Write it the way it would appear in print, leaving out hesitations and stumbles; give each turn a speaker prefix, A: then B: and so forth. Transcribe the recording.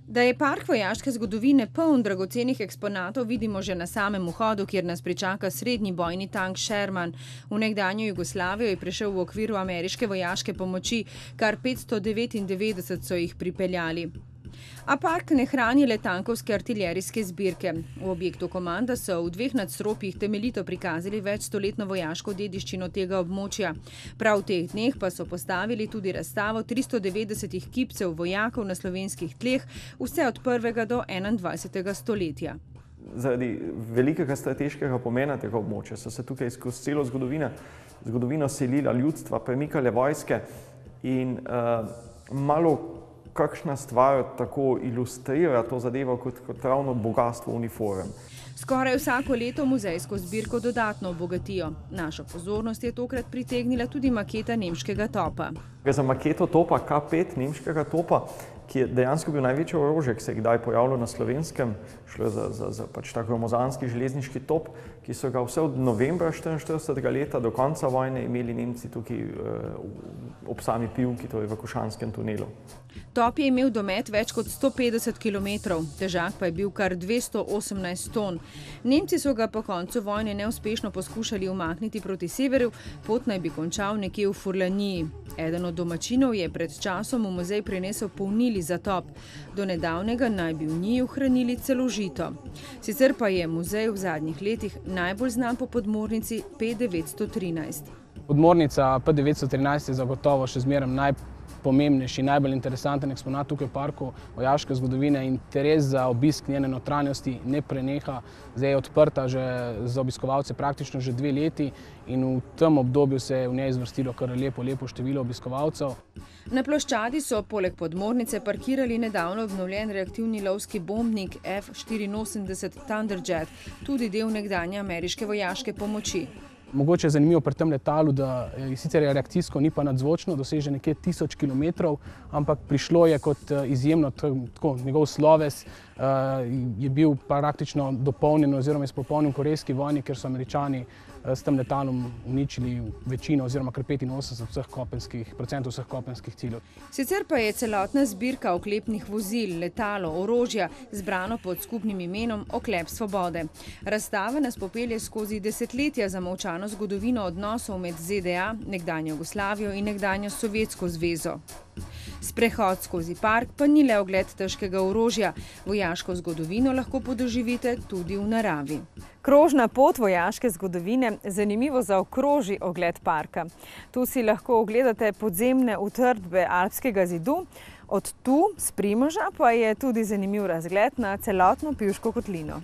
A: Da je park vojaške zgodovine poln dragocenih eksponatov, vidimo že na samem vhodu, kjer nas pričaka srednji bojni tank Sherman. V nekdanjo Jugoslavijo je prišel v okviru ameriške vojaške pomoči, kar 599 so jih pripeljali. A park ne hrani le tankovske artiljerijske zbirke. V objektu komanda so v 2 nadstropjih temeljito prikazali večstoletno vojaško dediščino tega območja. Prav v teh dneh pa so postavili tudi razstavo 390 kipcev vojakov na slovenskih tleh, vse od 1. do 21. stoletja.
B: Zaradi velikega strateškega pomena tega območja so se tukaj skozi celo zgodovino selila ljudstva, premikale vojske in malo kakšna stvar tako ilustrira to zadevo kot ravno bogastvo uniform.
A: Skoraj vsako leto muzejsko zbirko dodatno obogatijo. Našo pozornost je tokrat pritegnila tudi maketa nemškega topa.
B: Gre za maketo topa K5 nemškega topa, ki je dejansko bil največje orožje, ki se je kdaj pojavilo na Slovenskem. Šlo je za tak gromozanski železniški top, ki so ga vse od novembra 1944. leta do konca vojne imeli Nemci tukaj ob sami Pivki, torej v Košanskem tunelu.
A: Top je imel domet več kot 150 km, težak pa je bil kar 218 ton. Nemci so ga po koncu vojne neuspešno poskušali umakniti proti severu, pot naj bi končal nekje v Furlaniji. Eden od domačinov je pred časom v muzej prinesel polnili za top. Do nedavnega naj bi v njiju hranili celo žito. Sicer pa je muzej v zadnjih letih najbolj znan po podmornici P913.
C: Podmornica P913 je zagotovo še zmeraj najpomembnejši, najbolj interesanten eksponat tukaj v parku vojaške zgodovine. Interes za obisk njene notranjosti ne preneha. Zdaj je odprta že za obiskovalce praktično že 2 leti in v tem obdobju se je v njej zvrstilo kar lepo število obiskovalcev.
A: Na ploščadi so poleg podmornice parkirali nedavno obnovljen reaktivni lovski bombnik F-84 Thunderjet, tudi del nekdanje ameriške vojaške pomoči.
C: Mogoče je zanimivo pri tem letalu, da sicer je reakcijsko, ni pa nadzvočno, doseže nekje 1000 km, ampak prišlo je kot izjemno, njegov sloves je bil praktično dopolnjen oziroma izpopolnjen v korejski vojni, ker so Američani s tem letalom uničili večino oziroma kar 85% vseh kopenskih ciljev.
A: Sicer pa je celotna zbirka oklepnih vozil, letalo, orožja zbrano pod skupnim imenom Oklep svobode. Razstava nas popelje skozi desetletja zamolčano zgodovino odnosov med ZDA, nekdanjo Jugoslavijo in nekdanjo Sovjetsko zvezo. Sprehod skozi park pa ni le ogled težkega orožja. Vojaško zgodovino lahko podoživite tudi v naravi. Krožna pot vojaške zgodovine zanimivo zaokroži ogled parka. Tu si lahko ogledate podzemne utrdbe Alpskega zidu, od tu, s Primoža, pa je tudi zanimiv razgled na celotno Pivško kotlino.